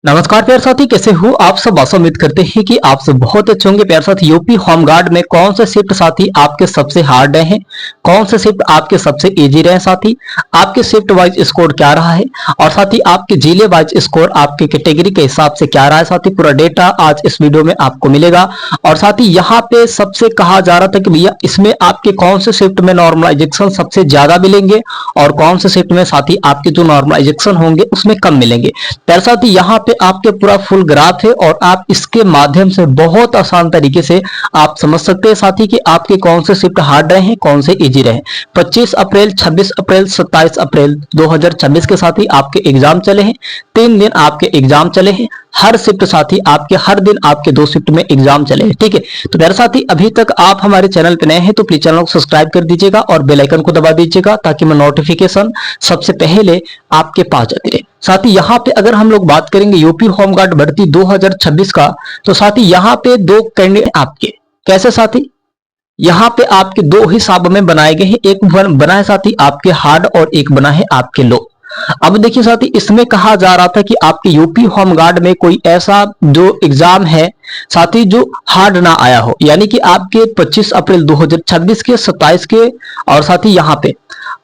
नमस्कार प्यारे साथी, कैसे हो आप सब। आशा उम्मीद करते हैं कि आप सब बहुत अच्छे होंगे। प्यारे साथी, यूपी होमगार्ड में कौन से शिफ्ट साथी आपके सबसे हार्ड रहे हैं, कौन से शिफ्ट आपके सबसे इजी रहे साथी, आपके शिफ्ट वाइज स्कोर क्या रहा है और साथी आपके जिले वाइज स्कोर आपके कैटेगरी के हिसाब से क्या रहा है साथी, पूरा डेटा आज इस वीडियो में आपको मिलेगा। और साथी यहाँ पे सबसे कहा जा रहा था कि भैया इसमें आपके कौन से शिफ्ट में नॉर्मलाइजेशन सबसे ज्यादा मिलेंगे और कौन से शिफ्ट में साथी आपके जो नॉर्मलाइजेशन होंगे उसमें कम मिलेंगे। प्यारे साथी यहाँ पे आपके पूरा फुल ग्राफ है और आप इसके माध्यम से बहुत आसान तरीके से आप समझ सकते हैं साथी कि आपके कौन से शिफ्ट हार्ड रहे हैं, कौन से इजी रहे। 25 अप्रैल, 26 अप्रैल, 27 अप्रैल 2026 के साथी आपके एग्जाम चले हैं। 3 दिन आपके एग्जाम चले हैं। हर शिफ्ट साथी आपके हर दिन आपके 2 शिफ्ट में एग्जाम चले हैं। ठीक है, तो मेरे साथी अभी तक आप हमारे चैनल पे नए हैं तो प्लीज चैनल को सब्सक्राइब कर दीजिएगा और बेल आइकन को दबा दीजिएगा ताकि मैं नोटिफिकेशन सबसे पहले आपके पास जाती रहे। साथी यहाँ पे अगर हम लोग बात करेंगे यूपी होमगार्ड भर्ती 2026 का, तो साथी यहाँ पे 2 कैंडिडेट आपके कैसे साथी, यहाँ पे आपके 2 हिसाब में बनाए गए हैं। एक बना है साथी आपके हार्ड और एक बना है आपके लो। अब देखिए साथी, इसमें कहा जा रहा था कि आपके यूपी होमगार्ड में कोई ऐसा जो एग्जाम है साथी जो हार्ड ना आया हो, यानी कि आपके 25 अप्रैल 2026 के, 27 के और साथी यहाँ पे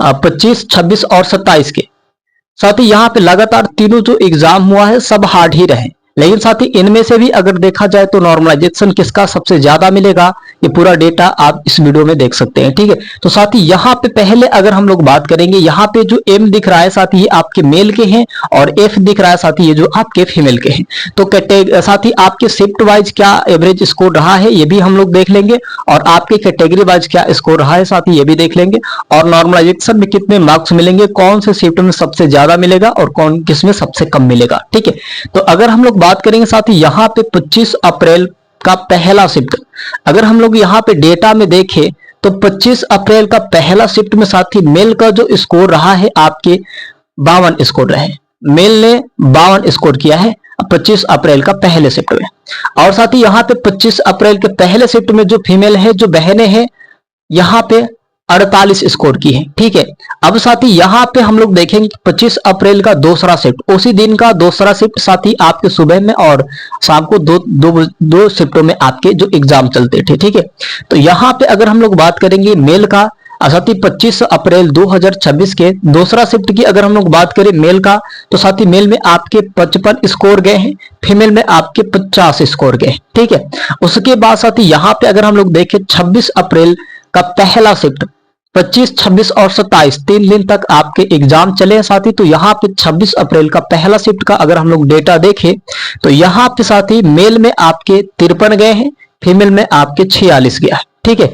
25, 26 और 27 के साथी यहाँ पे लगातार तीनों जो एग्जाम हुआ है सब हार्ड ही रहे। लेकिन साथी इनमें से भी अगर देखा जाए तो नॉर्मलाइजेशन किसका सबसे ज्यादा मिलेगा, ये पूरा डेटा आप इस वीडियो में देख सकते हैं। ठीक है, तो साथी यहाँ पे पहले अगर हम लोग बात करेंगे, यहाँ पे जो एम दिख रहा है साथी ये आपके मेल के हैं और एफ दिख रहा है साथी ये जो आपके फीमेल के हैं। तो साथी आपके शिफ्ट वाइज क्या एवरेज स्कोर रहा है ये भी हम लोग देख लेंगे और आपके कैटेगरी वाइज क्या स्कोर रहा है साथी ये भी देख लेंगे और नॉर्मलाइजेशन में कितने मार्क्स मिलेंगे, कौन से शिफ्ट में सबसे ज्यादा मिलेगा और कौन किसमें सबसे कम मिलेगा। ठीक है, तो अगर हम लोग बात करेंगे साथी यहाँ पे 25 अप्रैल का पहला शिफ्ट, अगर हम लोग यहाँ पे डेटा में देखें तो 25 अप्रैल का पहला शिफ्ट में साथी मेल का जो स्कोर रहा है आपके 52 स्कोर रहे। मेल ने 52 स्कोर किया है 25 अप्रैल का पहले शिफ्ट में। और साथी यहाँ पे 25 अप्रैल के पहले शिफ्ट में जो फीमेल है, जो बहनें हैं, यहाँ पे 48 स्कोर की है। ठीक है, अब साथी यहाँ पे हम लोग देखेंगे 25 अप्रैल का दूसरा शिफ्ट, उसी दिन का दूसरा शिफ्ट साथी आपके सुबह में और शाम को दो शिफ्टों में आपके जो एग्जाम चलते थे। ठीक है, तो यहाँ पे अगर हम लोग बात करेंगे मेल का, साथी 25 अप्रैल 2026 के दूसरा शिफ्ट की अगर हम लोग बात करें मेल का, तो साथी मेल में आपके 55 स्कोर गए हैं, फीमेल में आपके 50 स्कोर गए। ठीक है, उसके बाद साथी यहाँ पे अगर हम लोग देखें 26 अप्रैल का पहला शिफ्ट, 25, 26 और 27 3 दिन तक आपके एग्जाम चले हैं साथी। तो यहाँ पे 26 अप्रैल का पहला शिफ्ट का अगर हम लोग डेटा देखें तो यहाँ पे साथी मेल में आपके 53 गए हैं, फीमेल में आपके 46 गया है। ठीक है,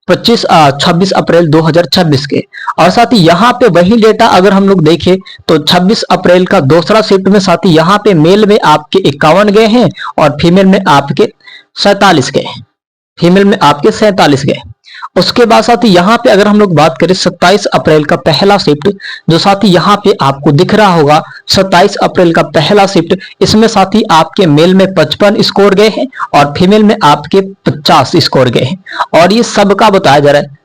26 अप्रैल 2026 के। और साथी यहाँ पे वही डेटा अगर हम लोग देखें तो 26 अप्रैल का दूसरा शिफ्ट में साथी यहाँ पे मेल में आपके 51 गए हैं और फीमेल में आपके 47 गए, फीमेल में आपके 47 गए। उसके बाद साथी यहाँ पे अगर हम लोग बात करें 27 अप्रैल का पहला शिफ्ट, जो साथी यहाँ पे आपको दिख रहा होगा 27 अप्रैल का पहला शिफ्ट, इसमें साथी आपके मेल में 55 स्कोर गए हैं और फीमेल में आपके 50 स्कोर गए हैं। और ये सबका बताया जा रहा है,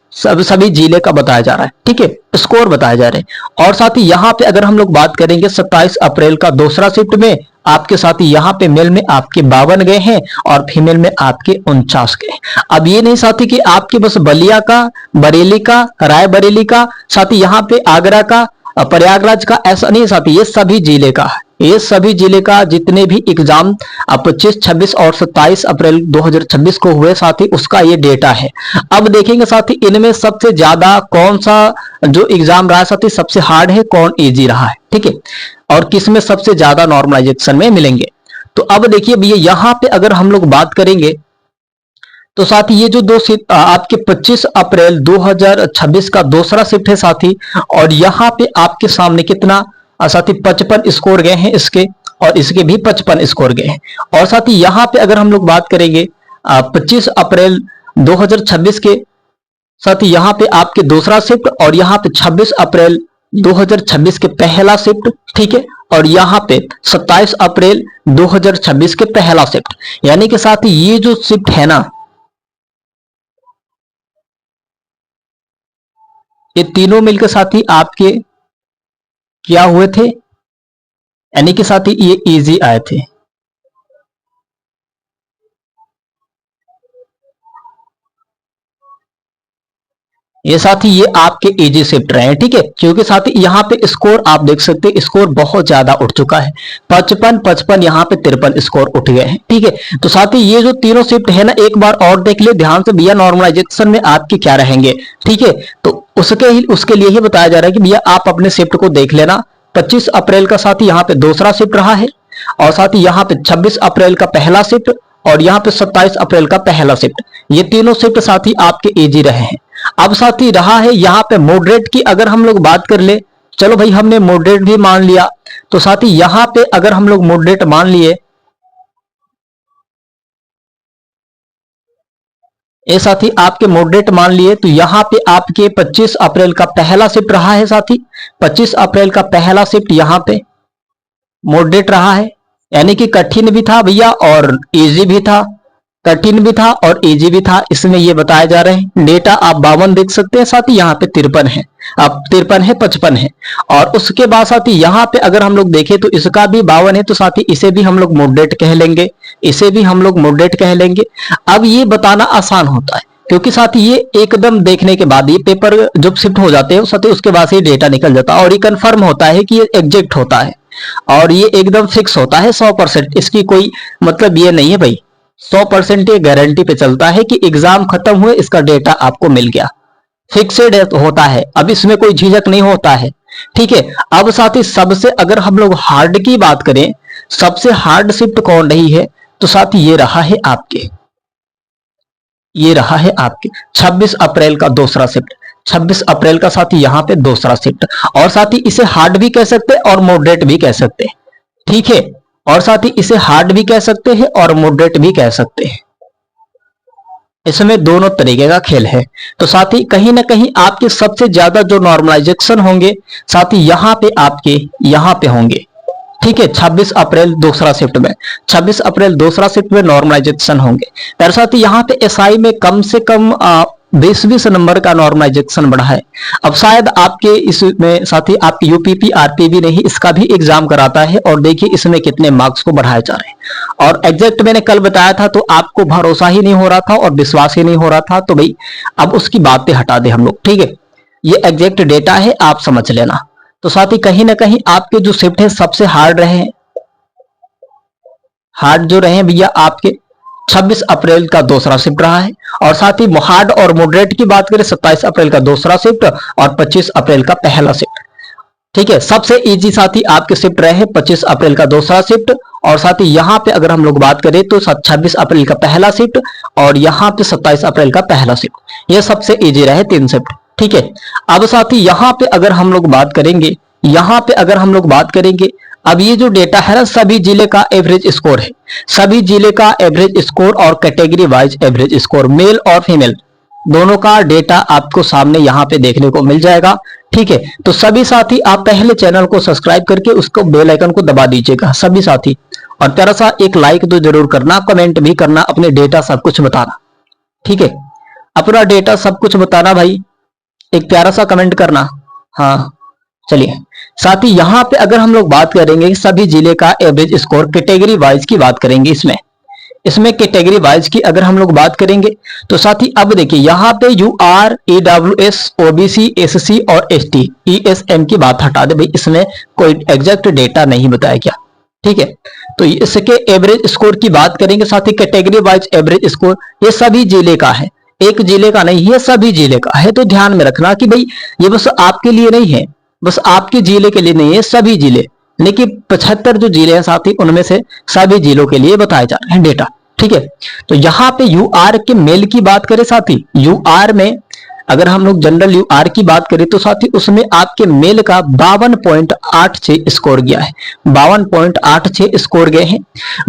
सभी जिले का बताया जा रहा है। ठीक है, स्कोर बताया जा रहा है। और साथी यहाँ पे अगर हम लोग बात करेंगे 27 अप्रैल का दूसरा शिफ्ट में आपके साथी यहाँ पे मेल में आपके 52 गए हैं और फीमेल में आपके 49 गए। अब ये नहीं साथी कि आपके बस बलिया का, बरेली का, रायबरेली का, साथी यहाँ पे आगरा का, प्रयागराज का, ऐसा नहीं साथी, ये सभी जिले का है। ये सभी जिले का जितने भी एग्जाम 25, 26 और 27 अप्रैल 2026 को हुए साथी उसका ये डेटा है। अब देखेंगे साथी इनमें सबसे ज्यादा कौन सा जो एग्जाम रहा साथी सबसे हार्ड है, कौन इजी रहा है। ठीक है, और किसमें सबसे ज्यादा नॉर्मलाइजेशन में मिलेंगे। तो अब देखिए भैया यहाँ पे अगर हम लोग बात करेंगे तो साथी ये जो आपके 25 अप्रैल 2026 का दूसरा शिफ्ट है साथी, और यहाँ पे आपके सामने कितना साथी 55 स्कोर गए हैं इसके, और इसके भी 55 स्कोर गए हैं। और साथी यहाँ पे अगर हम लोग बात करेंगे 25 अप्रैल 2026 के साथी यहाँ पे आपके दूसरा शिफ्ट और यहाँ पे 26 अप्रैल 2026 के पहला शिफ्ट। ठीक है, और यहाँ पे 27 अप्रैल 2026 के पहला शिफ्ट, यानी कि साथी ये जो शिफ्ट है ना, ये तीनों मिलकर साथी आपके क्या हुए थे, यानी कि साथी ये इजी आए थे। ये साथी ये आपके इजी शिफ्ट रहे हैं, ठीक है। क्योंकि साथी यहाँ पे स्कोर आप देख सकते हैं, स्कोर बहुत ज्यादा उठ चुका है, 55 55 यहाँ पे 53 स्कोर उठ गए हैं, ठीक है। तो साथी ये जो तीनों शिफ्ट है ना, एक बार और देख ले ध्यान से भैया, नॉर्मलाइजेशन में आपके क्या रहेंगे, ठीक है। तो उसके लिए ही बताया जा रहा है कि भैया आप अपने शिफ्ट को देख लेना। 25 अप्रैल का साथी यहाँ पे दूसरा शिफ्ट रहा है, और साथ ही यहाँ पे 26 अप्रैल का पहला शिफ्ट, और यहाँ पे 27 अप्रैल का पहला शिफ्ट, ये तीनों शिफ्ट साथी आपके इजी रहे हैं। अब साथी रहा है यहाँ पे मॉडरेट की, अगर हम लोग बात कर ले, चलो भाई हमने मॉडरेट भी मान लिया, तो साथी यहाँ पे अगर हम लोग मॉडरेट मान लिए, ये साथी आपके मॉडरेट मान लिए, तो यहाँ पे आपके 25 अप्रैल का पहला शिफ्ट रहा है साथी, 25 अप्रैल का पहला शिफ्ट यहाँ पे मॉडरेट रहा है, यानी कि कठिन भी था भैया और इजी भी था, कठिन भी था और इजी भी था, इसमें ये बताया जा रहे हैं। डेटा आप 52 देख सकते हैं साथी, यहाँ पे 53 है, अब 53 है, 55 है, और उसके बाद साथी यहाँ पे अगर हम लोग देखें तो इसका भी 52 है, तो साथी इसे भी हम लोग मॉडरेट कह लेंगे, इसे भी हम लोग मॉडरेट कह लेंगे। अब ये बताना आसान होता है, क्योंकि साथी ये एकदम देखने के बाद ये पेपर जब शिफ्ट हो जाते हैं साथी, उसके बाद से डेटा निकल जाता है और ये कंफर्म होता है कि ये एग्जैक्ट होता है, और ये एकदम फिक्स होता है 100%, इसकी कोई मतलब ये नहीं है भाई, 100% ये गारंटी पे चलता है कि एग्जाम खत्म हुए इसका डेटा आपको मिल गया, फिक्सेड होता है, अब इसमें कोई झिझक नहीं होता है, ठीक है। अब साथी सबसे अगर हम लोग हार्ड की बात करें, सबसे हार्ड शिफ्ट कौन रही है, तो साथी ये रहा है आपके, ये रहा है आपके 26 अप्रैल का दूसरा शिफ्ट, 26 अप्रैल का साथी यहाँ पे दूसरा शिफ्ट, और साथी इसे हार्ड भी कह सकते हैं और मॉडरेट भी कह सकते हैं, ठीक है। और साथ ही इसे हार्ड भी कह सकते हैं और मॉडरेट भी कह सकते हैं, इसमें दोनों तरीके का खेल है। तो साथ ही कहीं ना कहीं आपके सबसे ज्यादा जो नॉर्मलाइजेशन होंगे साथ ही यहाँ पे आपके यहाँ पे होंगे, ठीक है। 26 अप्रैल दूसरा शिफ्ट में, 26 अप्रैल दूसरा शिफ्ट में नॉर्मलाइजेशन होंगे, पर साथ ही यहाँ पे एसआई में कम से कम 20-20 नंबर का नॉर्मलाइजेशन बढ़ा है। अब शायद आपके इसमें साथ ही आपके यूपीपी आरपीबी ने ही इसका भी एग्जाम कराता है, और देखिए इसमें कितने मार्क्स को बढ़ाए जा रहे हैं, और एग्जैक्ट मैंने कल बताया था तो आपको भरोसा ही नहीं हो रहा था और विश्वास ही नहीं हो रहा था, तो भाई अब उसकी बातें हटा दे हम लोग, ठीक है। ये एग्जैक्ट डेटा है, आप समझ लेना। तो साथ ही कहीं ना कहीं आपके जो शिफ्ट है सबसे हार्ड रहे, हार्ड जो रहे भैया आपके 26 अप्रैल का दूसरा शिफ्ट रहा है, और साथ ही हार्ड और मॉडरेट की बात करें 27 अप्रैल का दूसरा शिफ्ट और 25 अप्रैल का पहला शिफ्ट, ठीक है। सबसे इजी साथी आपके शिफ्ट रहे 25 अप्रैल का दूसरा शिफ्ट, और साथ ही यहाँ पे अगर हम लोग बात करें तो 26 अप्रैल का पहला शिफ्ट, और यहाँ पे 27 अप्रैल का पहला शिफ्ट, ये सबसे इजी रहे 3 शिफ्ट, ठीक है। अब साथी यहाँ पे अगर हम लोग बात करेंगे, यहाँ पे अगर हम लोग बात करेंगे, अब ये जो डेटा है ना सभी जिले का एवरेज स्कोर है, सभी जिले का एवरेज स्कोर और category wise average score, male और फीमेल दोनों का डेटा आपको सामने यहाँ पे देखने को मिल जाएगा, ठीक है। तो सभी साथी आप पहले चैनल को सब्सक्राइब करके उसको बेल आइकन को दबा दीजिएगा सभी साथी, और प्यारा सा एक लाइक तो जरूर करना, कमेंट भी करना, अपने डेटा सब कुछ बताना, ठीक है। अपना डेटा सब कुछ बताना भाई, एक प्यारा सा कमेंट करना। हाँ चलिए, साथ ही यहाँ पे अगर हम लोग बात करेंगे सभी जिले का एवरेज स्कोर कैटेगरी वाइज की बात करेंगे, इसमें कैटेगरी वाइज की अगर हम लोग बात करेंगे तो साथ ही अब देखिए यहाँ पे यूआर, ईडब्ल्यूएस, ओबीसी, एससी और एसटी, ईएसएम की बात हटा दे भाई, इसमें कोई एग्जैक्ट डेटा नहीं बताया गया, ठीक है। तो इसके एवरेज स्कोर की बात करेंगे साथ ही कैटेगरी वाइज एवरेज स्कोर, ये सभी जिले का है, एक जिले का नहीं, ये सभी जिले का है। तो ध्यान में रखना कि भाई ये बस आपके लिए नहीं है, बस आपके जिले के लिए नहीं है, सभी जिले, लेकिन 75 जो जिले हैं साथी उनमें से सभी जिलों के लिए बताए जा रहे हैं डेटा, ठीक है। तो यहाँ पे यूआर के मेल की बात करें साथी, यूआर में अगर हम लोग जनरल यूआर की बात करें तो साथी उसमें आपके मेल का 52.86 स्कोर गया है, 52.86 स्कोर गए हैं।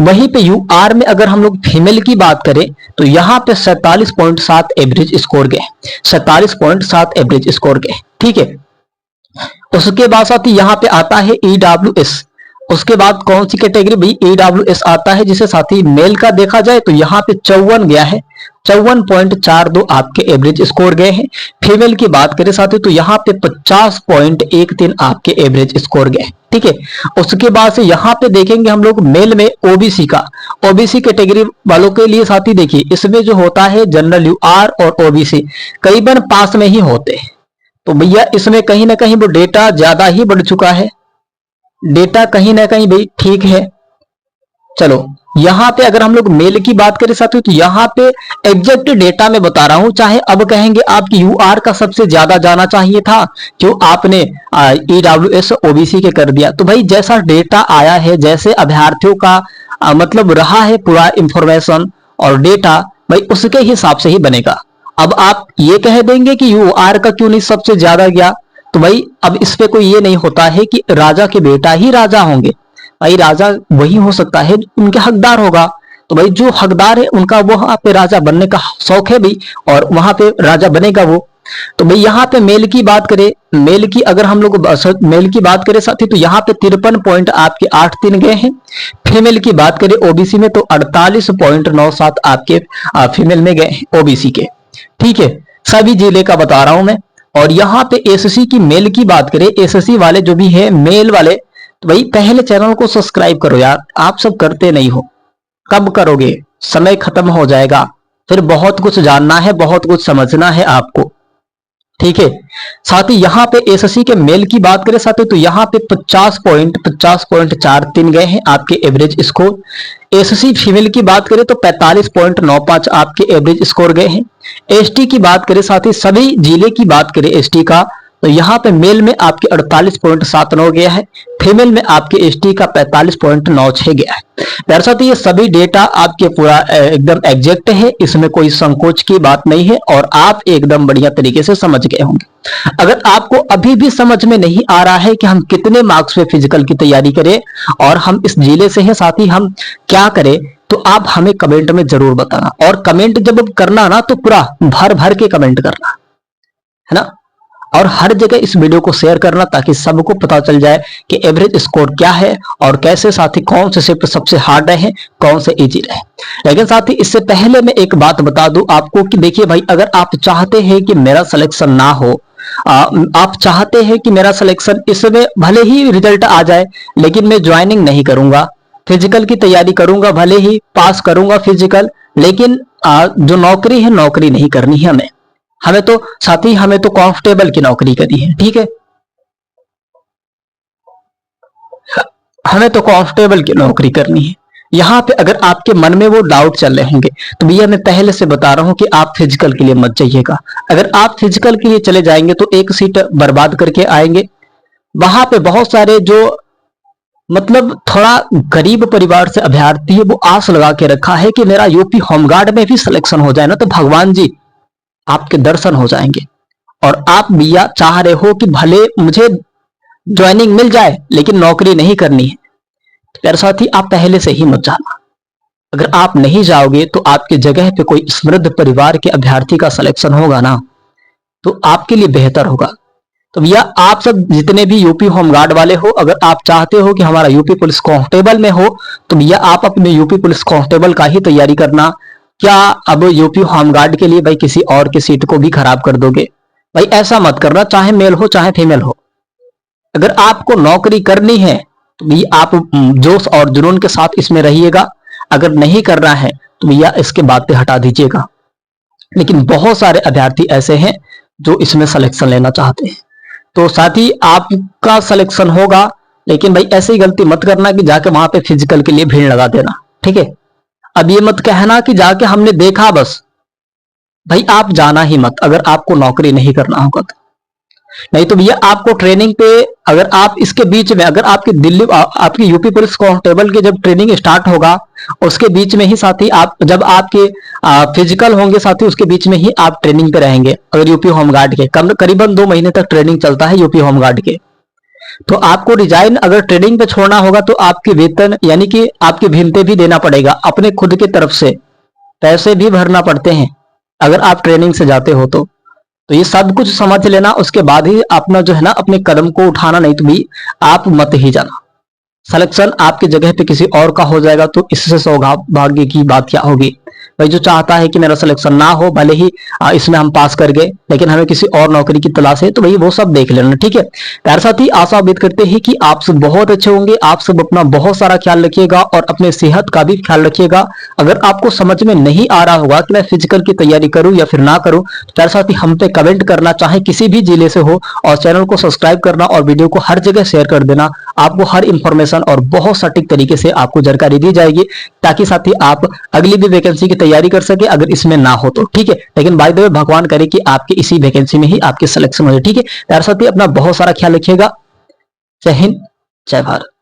वहीं पे यूआर में अगर हम लोग फीमेल की बात करें तो यहाँ पे 47.7 एवरेज स्कोर गए, 47.7 एवरेज स्कोर गए, ठीक है। उसके बाद साथ ही यहाँ पे आता है ईडब्ल्यूएस, उसके बाद कौन सी कैटेगरी भी EWS आता है, जिसे साथी मेल का देखा जाए तो यहाँ पे 54 गया है, 54.42 आपके एवरेज स्कोर गए हैं। फीमेल की बात करें साथी तो यहाँ पे 50.13 आपके एवरेज स्कोर गए। ठीक है, उसके बाद से यहाँ पे देखेंगे हम लोग मेल में ओबीसी का, ओबीसी कैटेगरी वालों के लिए साथी देखिए इसमें जो होता है जनरल यूआर और ओबीसी करीबन पास में ही होते हैं, तो भैया इसमें कहीं ना कहीं वो डेटा ज्यादा ही बढ़ चुका है, डेटा कहीं ना कहीं भाई ठीक है। चलो यहां पे अगर हम लोग मेल की बात करें साथियों तो यहाँ पे एग्जैक्ट डेटा में बता रहा हूं, चाहे अब कहेंगे आपकी यूआर का सबसे ज्यादा जाना चाहिए था, क्यों आपने ईडब्ल्यूएस ओबीसी के कर दिया। तो भाई जैसा डेटा आया है, जैसे अभ्यर्थियों का मतलब रहा है पूरा इंफॉर्मेशन और डेटा, भाई उसके हिसाब से ही बनेगा। अब आप ये कह देंगे कि यूआर का क्यों नहीं सबसे ज्यादा गया, तो भाई अब इस पे कोई ये नहीं होता है कि राजा के बेटा ही राजा होंगे, भाई राजा वही हो सकता है उनके हकदार होगा, तो भाई जो हकदार है उनका वहां पे राजा बनने का शौक है भाई, और वहां पे राजा बनेगा वो। तो भाई यहाँ पे मेल की बात करें, मेल की अगर हम लोग मेल की बात करें साथी तो यहाँ पे 53 पॉइंट आपके 8-3 गए हैं। फीमेल की बात करें ओबीसी में तो 48.97 आपके फीमेल में गए हैं ओबीसी के। ठीक है, सभी जिले का बता रहा हूं मैं। और यहाँ पे एसएससी की मेल की बात करें, एसएससी वाले जो भी है मेल वाले, तो भाई पहले चैनल को सब्सक्राइब करो यार, आप सब करते नहीं हो, कब करोगे, समय खत्म हो जाएगा, फिर बहुत कुछ जानना है, बहुत कुछ समझना है आपको। ठीक है, साथ ही यहाँ पे एसएससी के मेल की बात करें साथ ही तो यहाँ पे 50.43 गए हैं आपके एवरेज स्कोर। एसएससी फीमेल की बात करें तो 45.95 आपके एवरेज स्कोर गए हैं। एसटी की बात करें साथ ही सभी जिले की बात करें एसटी का तो यहाँ पे मेल में आपके 48.79 गया है, फीमेल में आपके एसटी का 45.96 गया है। दरअसल ये सभी डेटा आपके पूरा एकदम एग्जैक्ट है, इसमें कोई संकोच की बात नहीं है और आप एकदम बढ़िया तरीके से समझ गए होंगे। अगर आपको अभी भी समझ में नहीं आ रहा है कि हम कितने मार्क्स पे फिजिकल की तैयारी करें और हम इस जिले से हैं साथ ही हम क्या करें, तो आप हमें कमेंट में जरूर बताना। और कमेंट जब करना ना तो पूरा भर भर के कमेंट करना है ना, और हर जगह इस वीडियो को शेयर करना ताकि सबको पता चल जाए कि एवरेज स्कोर क्या है और कैसे साथी कौन से शिफ्ट सबसे हार्ड रहे, कौन से इजी रहे। लेकिन साथी इससे पहले मैं एक बात बता दूं आपको कि देखिए भाई, अगर आप चाहते हैं कि मेरा सिलेक्शन ना हो, आप चाहते हैं कि मेरा सिलेक्शन इसमें भले ही रिजल्ट आ जाए लेकिन मैं ज्वाइनिंग नहीं करूंगा, फिजिकल की तैयारी करूंगा, भले ही पास करूंगा फिजिकल, लेकिन जो नौकरी है नौकरी नहीं करनी है हमें तो साथी हमें तो कांस्टेबल की नौकरी करनी है। ठीक है, हमें तो कांस्टेबल की नौकरी करनी है। यहाँ पे अगर आपके मन में वो डाउट चल रहे होंगे तो भैया मैं पहले से बता रहा हूं कि आप फिजिकल के लिए मत जाइएगा। अगर आप फिजिकल के लिए चले जाएंगे तो एक सीट बर्बाद करके आएंगे। वहां पे बहुत सारे जो मतलब थोड़ा गरीब परिवार से अभ्यर्थी है वो आस लगा के रखा है कि मेरा यूपी होमगार्ड में भी सिलेक्शन हो जाए ना तो भगवान जी आपके दर्शन हो जाएंगे। और आप भैया चाह रहे हो कि भले मुझे ज्वाइनिंग मिल जाए लेकिन नौकरी नहीं करनी है, मेरे साथ ही आप पहले से ही मत जाना। अगर आप नहीं जाओगे तो आपकी जगह पे कोई समृद्ध परिवार के अभ्यर्थी का सिलेक्शन होगा ना तो आपके लिए बेहतर होगा। तो भैया आप सब जितने भी यूपी होमगार्ड वाले हो, अगर आप चाहते हो कि हमारा यूपी पुलिस कांस्टेबल में हो तो भैया आप अपने यूपी पुलिस कांस्टेबल का ही तैयारी करना। क्या अब यूपी होमगार्ड के लिए भाई किसी और की सीट को भी खराब कर दोगे? भाई ऐसा मत करना, चाहे मेल हो चाहे फीमेल हो। अगर आपको नौकरी करनी है तो भैया आप जोश और जुनून के साथ इसमें रहिएगा, अगर नहीं करना है तो भैया इसके बाद पे हटा दीजिएगा। लेकिन बहुत सारे अभ्यर्थी ऐसे हैं जो इसमें सिलेक्शन लेना चाहते हैं, तो साथ ही आपका सिलेक्शन होगा, लेकिन भाई ऐसी गलती मत करना कि जाके वहां पे फिजिकल के लिए भीड़ लगा देना। ठीक है, अब ये मत कहना कि जाके हमने देखा बस, भाई आप जाना ही मत अगर आपको नौकरी नहीं करना होगा तो। नहीं तो भैया आपको ट्रेनिंग पे, अगर आप इसके बीच में, अगर आपकी दिल्ली आपकी यूपी पुलिस कांस्टेबल की जब ट्रेनिंग स्टार्ट होगा उसके बीच में ही साथी आप जब आपके फिजिकल होंगे साथी उसके बीच में ही आप ट्रेनिंग पे रहेंगे। अगर यूपी होमगार्ड के करीबन 2 महीने तक ट्रेनिंग चलता है यूपी होमगार्ड के, तो आपको रिजाइन अगर ट्रेनिंग पे छोड़ना होगा तो आपके वेतन यानी कि आपके भीमते भी देना पड़ेगा, अपने खुद की तरफ से पैसे भी भरना पड़ते हैं अगर आप ट्रेनिंग से जाते हो तो ये सब कुछ समझ लेना, उसके बाद ही अपना जो है ना अपने कदम को उठाना, नहीं तो भी आप मत ही जाना। सिलेक्शन आपकी जगह पे किसी और का हो जाएगा तो इससे सौभाग्य की बात क्या होगी। भाई जो चाहता है कि मेरा सिलेक्शन ना हो, भले ही इसमें हम पास कर गए लेकिन हमें किसी और नौकरी की तलाश है, तो भाई वो सब देख लेना, ठीक है। प्यारे साथी, आशा उम्मीद करते हैं कि आप सब बहुत अच्छे होंगे। आप सब अपना बहुत सारा ख्याल रखिएगा और अपने सेहत का भी ख्याल रखिएगा। अगर आपको समझ में नहीं आ रहा होगा कि मैं फिजिकल की तैयारी करूं या फिर ना करूं, तो प्यारे साथी हम पे कमेंट करना, चाहे किसी भी जिले से हो, और चैनल को सब्सक्राइब करना और वीडियो को हर जगह शेयर कर देना। आपको हर इंफॉर्मेशन और बहुत सटीक तरीके से आपको जानकारी दी जाएगी, ताकि साथी आप अगली भी वैकेंसी की तैयारी कर सके अगर इसमें ना हो तो, ठीक है। लेकिन बाय द वे भगवान करे कि आपके इसी वैकेंसी में ही आपके सिलेक्शन हो जाए, ठीक है। यार साथी अपना बहुत सारा ख्याल रखिएगा। जय हिंद, जय भारत।